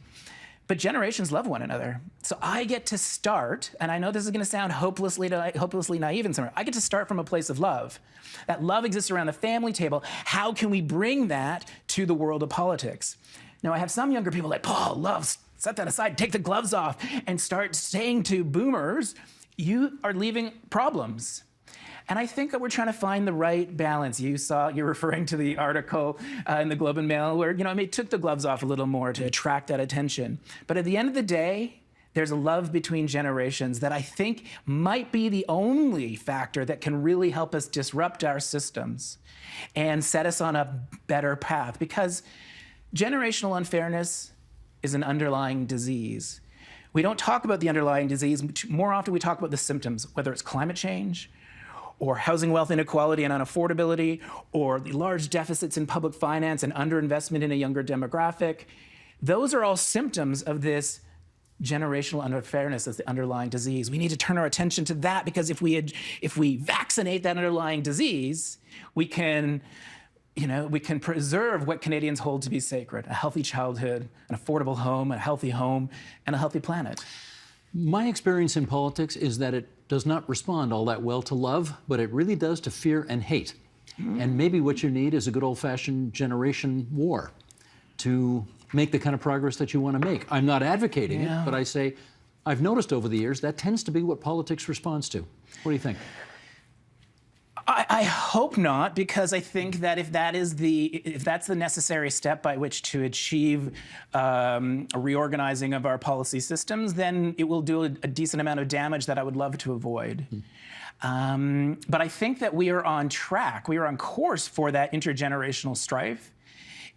But generations love one another. So I get to start, and I know this is going to sound hopelessly naive in some way. I get to start from a place of love. That love exists around the family table. How can we bring that to the world of politics? Now, I have some younger people like, Paul, love, set that aside, take the gloves off, and start saying to boomers, you are leaving problems. And I think that we're trying to find the right balance. You're referring to the article in the Globe and Mail where, it took the gloves off a little more to attract that attention. But at the end of the day, there's a love between generations that I think might be the only factor that can really help us disrupt our systems and set us on a better path. Because generational unfairness is an underlying disease. We don't talk about the underlying disease. More often we talk about the symptoms, whether it's climate change, or housing wealth inequality and unaffordability, or the large deficits in public finance and underinvestment in a younger demographic. Those are all symptoms of this generational unfairness as the underlying disease. We need to turn our attention to that, because if we vaccinate that underlying disease, we can preserve what Canadians hold to be sacred: a healthy childhood, an affordable home, a healthy home, and a healthy planet. My experience in politics is that it does not respond all that well to love, but it really does to fear and hate. And maybe what you need is a good old-fashioned generation war to make the kind of progress that you want to make. I'm not advocating it, but I say, I've noticed over the years that tends to be what politics responds to. What do you think? I hope not, because I think that if that's the necessary step by which to achieve a reorganizing of our policy systems, then it will do a decent amount of damage that I would love to avoid. But I think that we are on track. We are on course for that intergenerational strife.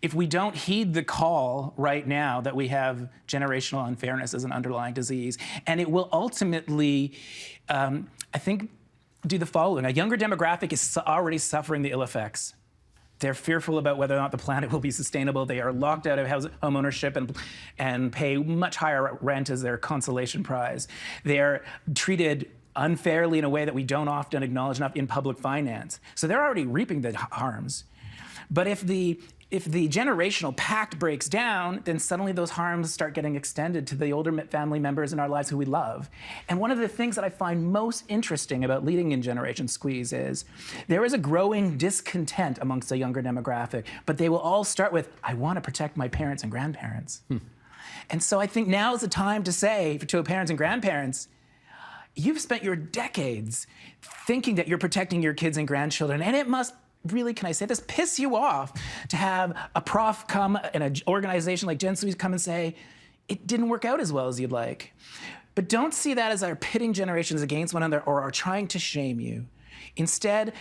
If we don't heed the call right now that we have generational unfairness as an underlying disease, and it will ultimately, I think, do the following. A younger demographic is already suffering the ill effects. They're fearful about whether or not the planet will be sustainable. They are locked out of home ownership and pay much higher rent as their consolation prize. They are treated unfairly in a way that we don't often acknowledge enough in public finance. So they're already reaping the harms. But if the generational pact breaks down, then suddenly those harms start getting extended to the older family members in our lives who we love. And one of the things that I find most interesting about leading in Generation Squeeze is there is a growing discontent amongst the younger demographic, but they will all start with, I want to protect my parents and grandparents. And so I think now is the time to say to parents and grandparents, you've spent your decades thinking that you're protecting your kids and grandchildren, and it must really, can I say this, piss you off to have a prof come in an organization like Gen Squeeze come and say, it didn't work out as well as you'd like. But don't see that as our pitting generations against one another or are trying to shame you. Instead,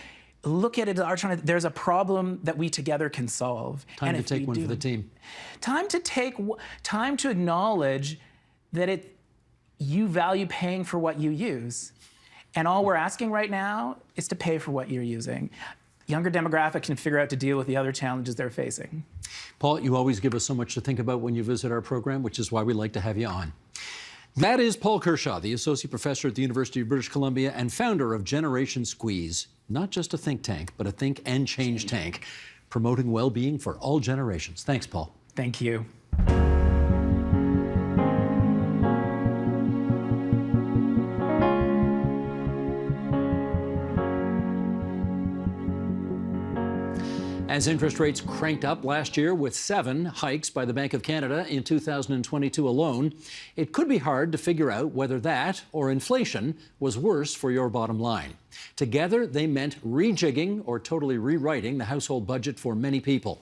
look at it as there's a problem that we together can solve. Time to take one for the team. Time to acknowledge that you value paying for what you use. And all we're asking right now is to pay for what you're using. Younger demographics can figure out to deal with the other challenges they're facing. Paul, you always give us so much to think about when you visit our program, which is why we like to have you on. That is Paul Kershaw, the Associate Professor at the University of British Columbia and founder of Generation Squeeze. Not just a think tank, but a think and change tank, promoting well-being for all generations. Thanks, Paul. Thank you. As interest rates cranked up last year with 7 hikes by the Bank of Canada in 2022 alone, it could be hard to figure out whether that or inflation was worse for your bottom line. Together, they meant rejigging or totally rewriting the household budget for many people.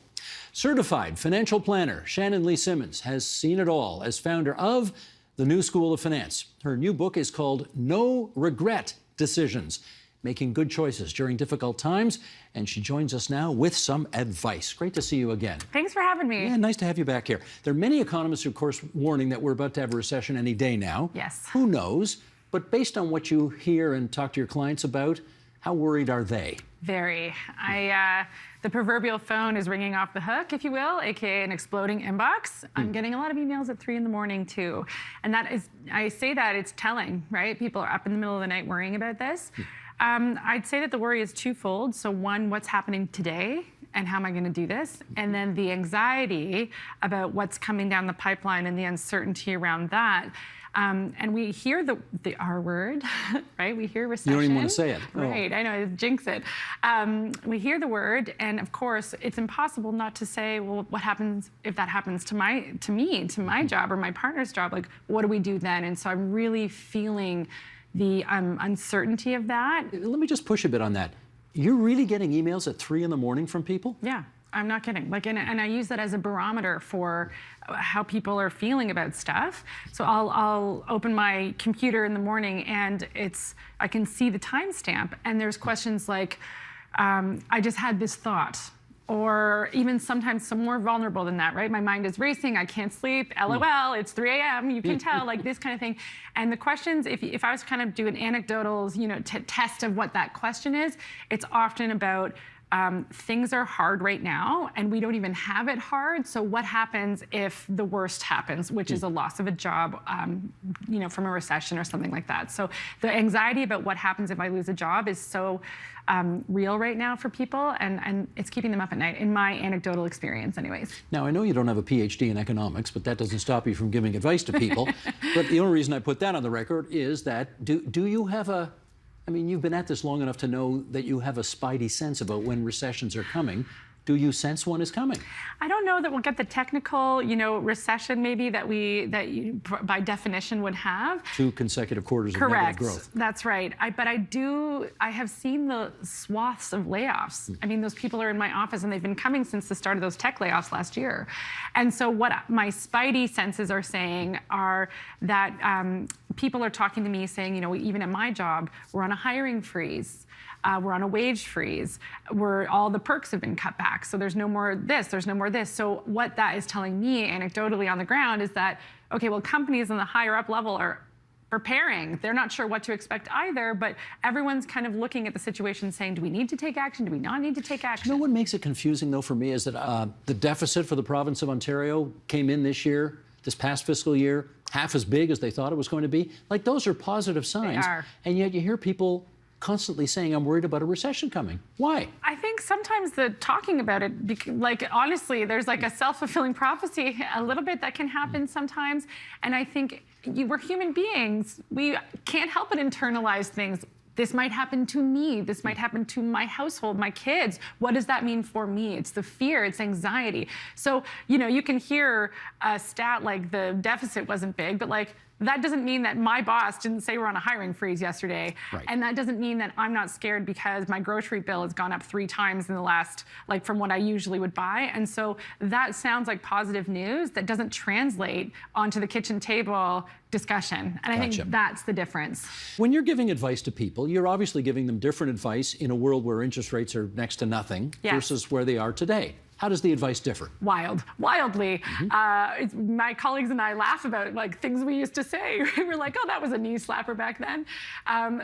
Certified financial planner Shannon Lee Simmons has seen it all as founder of the New School of Finance. Her new book is called No Regret Decisions: Making Good Choices During Difficult Times, and she joins us now with some advice. Great to see you again. Thanks for having me. Yeah, nice to have you back here. There are many economists, of course, warning that we're about to have a recession any day now. Yes. Who knows? But based on what you hear and talk to your clients about, how worried are they? Very. The proverbial phone is ringing off the hook, if you will, aka an exploding inbox. I'm getting a lot of emails at 3 in the morning too. And that is, I say that, it's telling, right? People are up in the middle of the night worrying about this. I'd say that the worry is twofold. So one, what's happening today and how am I going to do this? And then the anxiety about what's coming down the pipeline and the uncertainty around that. And we hear the R word, right? We hear recession. You don't even want to say it. Right, I know, jinx it. We hear the word, and of course, it's impossible not to say, well, what happens if that happens to me, to my job or my partner's job? Like, what do we do then? And so I'm really feeling the uncertainty of that. Let me just push a bit on that. You're really getting emails at 3 in the morning from people? Yeah. I'm not kidding. Like, and I use that as a barometer for how people are feeling about stuff. So I'll open my computer in the morning and I can see the timestamp, and there's questions like, I just had this thought, or even sometimes some more vulnerable than that, right? My mind is racing, I can't sleep, LOL, it's 3 a.m., you can tell, like this kind of thing. And the questions, if I was to kind of do an anecdotal, test of what that question is, it's often about, things are hard right now, and we don't even have it hard. So what happens if the worst happens, which is a loss of a job, from a recession or something like that? So the anxiety about what happens if I lose a job is so real right now for people, and it's keeping them up at night, in my anecdotal experience anyways. Now, I know you don't have a PhD in economics, but that doesn't stop you from giving advice to people. But the only reason I put that on the record is that do you have you've been at this long enough to know that you have a spidey sense about when recessions are coming. Do you sense one is coming? I don't know that we'll get the technical, recession maybe that you by definition would have. 2 consecutive quarters of negative growth. That's right. I have seen the swaths of layoffs. I mean, those people are in my office and they've been coming since the start of those tech layoffs last year. And so what my spidey senses are saying are that people are talking to me saying, even at my job, we're on a hiring freeze. We're on a wage freeze, where all the perks have been cut back. So there's no more this, there's no more this. So what that is telling me anecdotally on the ground is that, okay, well, companies on the higher up level are preparing. They're not sure what to expect either, but everyone's kind of looking at the situation saying, do we need to take action? Do we not need to take action? You know what makes it confusing, though, for me is that the deficit for the province of Ontario came in this past fiscal year, half as big as they thought it was going to be. Like, those are positive signs. They are. And yet you hear people constantly saying, I'm worried about a recession coming. Why? I think sometimes the talking about it, honestly, there's like a self-fulfilling prophecy a little bit that can happen sometimes. And I think we're human beings. We can't help but internalize things. This might happen to me. This might happen to my household, my kids. What does that mean for me? It's the fear, it's anxiety. So, you can hear a stat like the deficit wasn't big, but that doesn't mean that my boss didn't say we're on a hiring freeze yesterday. Right. And that doesn't mean that I'm not scared because my grocery bill has gone up 3 times in the last, from what I usually would buy. And so that sounds like positive news that doesn't translate onto the kitchen table discussion. And I think that's the difference. When you're giving advice to people, you're obviously giving them different advice in a world where interest rates are next to nothing versus where they are today. How does the advice differ? Wildly. My colleagues and I laugh about things we used to say. We're like, oh, that was a knee slapper back then.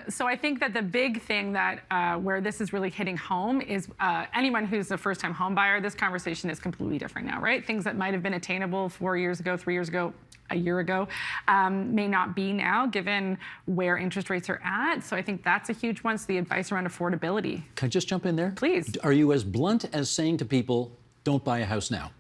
So I think that the big thing that where this is really hitting home is anyone who's a first-time home buyer, this conversation is completely different now, right? Things that might have been attainable 4 years ago, 3 years ago, a year ago, may not be now, given where interest rates are at. So I think that's a huge one. So the advice around affordability. Can I just jump in there? Please. Are you as blunt as saying to people, don't buy a house now?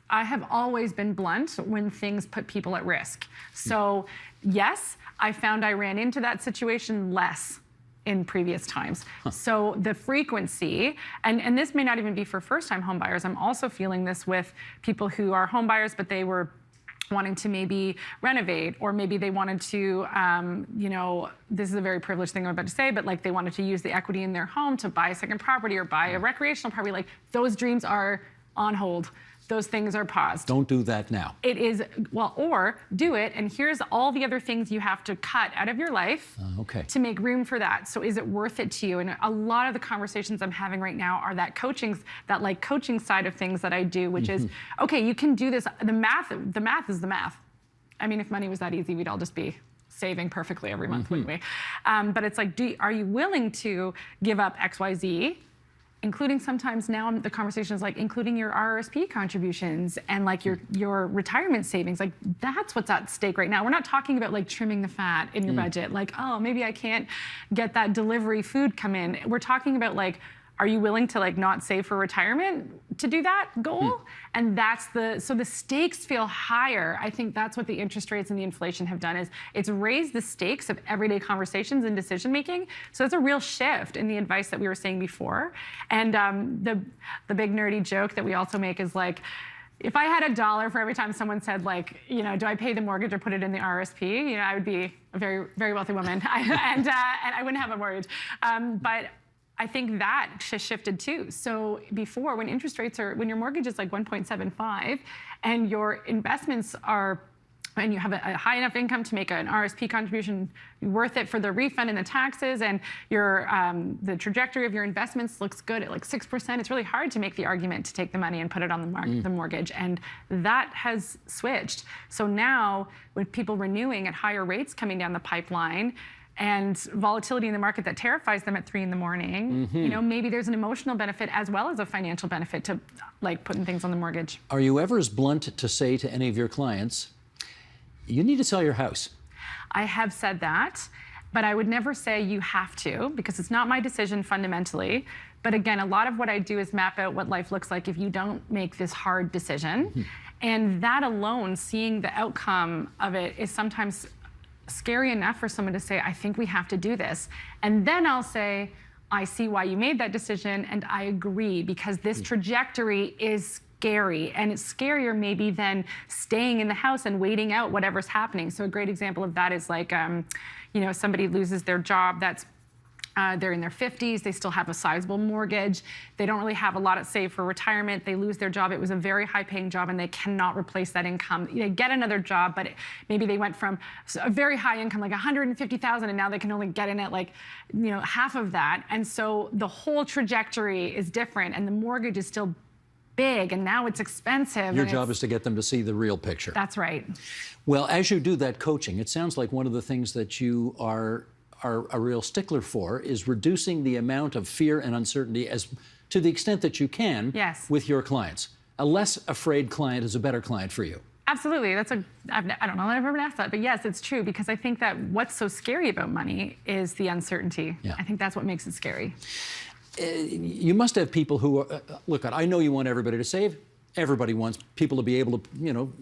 I have always been blunt when things put people at risk. So yes, I found I ran into that situation less in previous times. So the frequency, and this may not even be for first-time home buyers. I'm also feeling this with people who are home buyers, but they were wanting to maybe renovate, or maybe they wanted to, this is a very privileged thing I'm about to say, but like they wanted to use the equity in their home to buy a second property or buy a recreational property. Like those dreams are on hold. Those things are paused. Don't do that now. It is, well, or do it, and here's all the other things you have to cut out of your life to make room for that. So is it worth it to you? And a lot of the conversations I'm having right now are that coaching side of things that I do, which is, okay, you can do this. The math is the math. I mean, if money was that easy, we'd all just be saving perfectly every month, wouldn't we? But it's like, are you willing to give up X, Y, Z? Including sometimes now the conversation is like including your RRSP contributions and like your retirement savings. Like that's what's at stake right now. We're not talking about like trimming the fat in your budget. Like, oh, maybe I can't get that delivery food come in. We're talking about like, are you willing to like not save for retirement to do that goal? And so the stakes feel higher. I think that's what the interest rates and the inflation have done, is it's raised the stakes of everyday conversations and decision making. So it's a real shift in the advice that we were saying before. And the big nerdy joke that we also make is like, if I had $1 for every time someone said like, do I pay the mortgage or put it in the RSP? I would be a very, very wealthy woman, and I wouldn't have a mortgage. But I think that has shifted too. So before, when your mortgage is like 1.75 and your investments and you have a high enough income to make an RSP contribution worth it for the refund and the taxes, and the trajectory of your investments looks good at like 6%, it's really hard to make the argument to take the money and put it on the mortgage. And that has switched. So now with people renewing at higher rates coming down the pipeline, and volatility in the market that terrifies them at 3 a.m, maybe there's an emotional benefit as well as a financial benefit to like putting things on the mortgage. Are you ever as blunt to say to any of your clients, you need to sell your house? I have said that, but I would never say you have to, because it's not my decision fundamentally. But again, a lot of what I do is map out what life looks like if you don't make this hard decision. And that alone, seeing the outcome of it, is sometimes scary enough for someone to say, I think we have to do this. And then I'll say, I see why you made that decision, and I agree, because this trajectory is scary, and it's scarier maybe than staying in the house and waiting out whatever's happening. So a great example of that is like, somebody loses their job that's they're in their 50s, they still have a sizable mortgage, they don't really have a lot at save for retirement, they lose their job, it was a very high paying job and they cannot replace that income. They get another job, but maybe they went from a very high income, like 150,000, and now they can only get in at like, half of that. And so the whole trajectory is different, and the mortgage is still big, and now it's expensive. Your job is to get them to see the real picture. That's right. Well, as you do that coaching, it sounds like one of the things that you are a real stickler for is reducing the amount of fear and uncertainty as to the extent that you can with your clients. A less afraid client is a better client for you. Absolutely. I don't know that I've ever been asked that, but yes, it's true, because I think that what's so scary about money is the uncertainty. Yeah. I think that's what makes it scary. You must have people who are, look, I know you want everybody to save. Everybody wants people to be able to,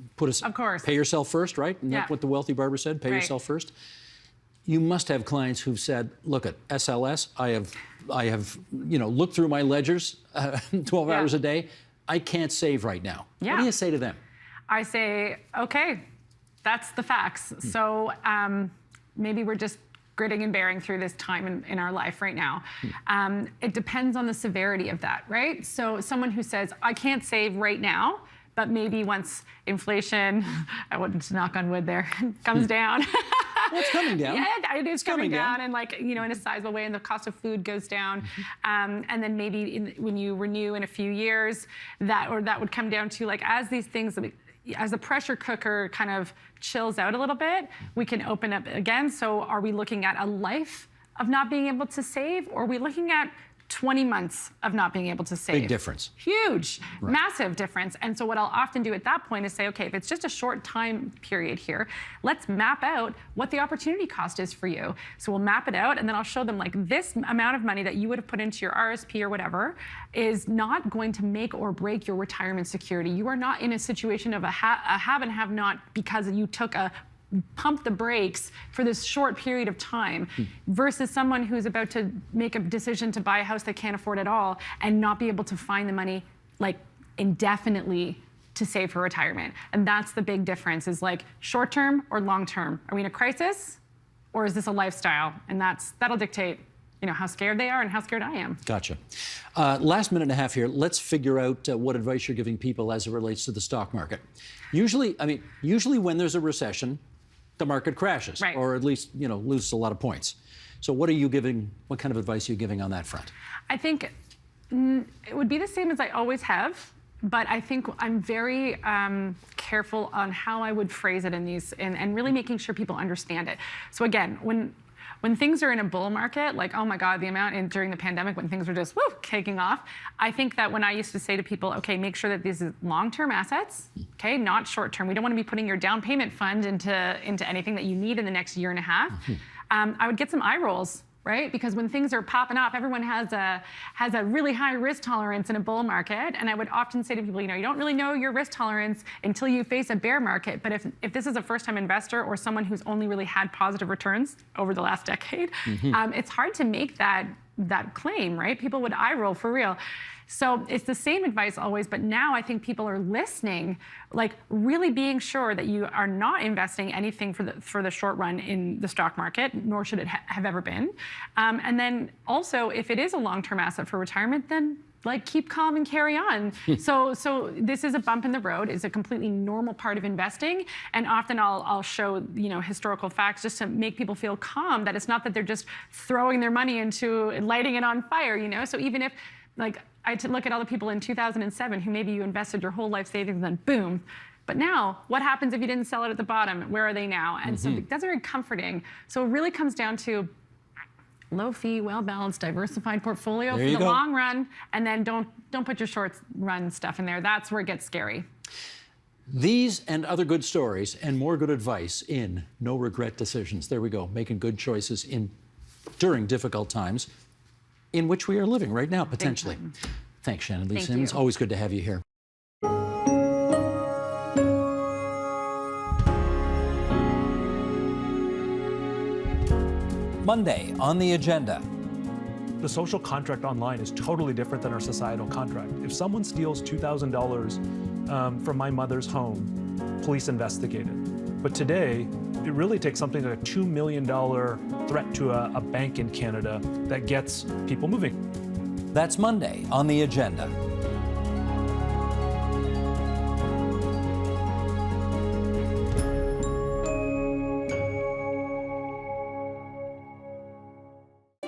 pay yourself first, right? Isn't that what the wealthy barber said? Pay yourself first. You must have clients who've said, look, at SLS, I have looked through my ledgers 12 hours a day. I can't save right now. What do you say to them? I say, okay, that's the facts. So maybe we're just gritting and bearing through this time in our life right now. It depends on the severity of that, right? So someone who says, I can't save right now, but maybe once inflation, I wouldn't knock on wood there, comes down. Well, it's coming down. Yeah, it is coming down, and like, in a sizable way, and the cost of food goes down. And then maybe when you renew in a few years, that would come down to like, as these things, as the pressure cooker kind of chills out a little bit, we can open up again. So are we looking at a life of not being able to save, or are we looking at 20 months of not being able to save? Big difference. Huge, massive difference. And so what I'll often do at that point is say, okay, if it's just a short time period here, let's map out what the opportunity cost is for you. So we'll map it out, and then I'll show them like, this amount of money that you would have put into your RSP or whatever is not going to make or break your retirement security. You are not in a situation of a have and have not because you took a pump the brakes for this short period of time versus someone who's about to make a decision to buy a house they can't afford at all and not be able to find the money like indefinitely to save for retirement. And that's the big difference, is like short term or long term. Are we in a crisis or is this a lifestyle? And that'll dictate, you know, how scared they are and how scared I am. Gotcha. Last minute and a half here. Let's figure out what advice you're giving people as it relates to the stock market. Usually when there's a recession, the market crashes, right, or at least, you know, loses a lot of points. So what kind of advice are you giving on that front? I think it would be the same as I always have, but I think I'm very careful on how I would phrase it in these, and really making sure people understand it. So again, when things are in a bull market, like, oh my God, the amount during the pandemic when things were just taking off, I think that when I used to say to people, okay, make sure that these are long-term assets, okay, not short-term. We don't want to be putting your down payment fund into anything that you need in the next year and a half. I would get some eye rolls, right? Because when things are popping off, everyone has a really high risk tolerance in a bull market. And I would often say to people, you know, you don't really know your risk tolerance until you face a bear market. But if this is a first-time investor or someone who's only really had positive returns over the last decade, it's hard to make that claim, right? People would eye roll for real. So it's the same advice always, but now I think people are listening, like really being sure that you are not investing anything for the short run in the stock market, nor should it have ever been. And then also, if it is a long-term asset for retirement, then like keep calm and carry on. So this is a bump in the road. It's a completely normal part of investing. And often I'll show, you know, historical facts just to make people feel calm, that it's not that they're just throwing their money into and lighting it on fire, you know? So even if, like, I look at all the people in 2007 who maybe you invested your whole life savings and then boom. But now, what happens if you didn't sell it at the bottom? Where are they now? And so that's very comforting. So it really comes down to low fee, well-balanced, diversified portfolio for the long run, and then don't put your short run stuff in there. That's where it gets scary. These and other good stories and more good advice in No Regret Decisions. There we go, making good choices during difficult times in which we are living right now, potentially. Thanks, Shannon Lee Sims. Always good to have you here. Monday on the agenda. The social contract online is totally different than our societal contract. If someone steals $2,000 from my mother's home, police investigate it. But today, it really takes something like a $2 million threat to a bank in Canada that gets people moving. That's Monday on the agenda.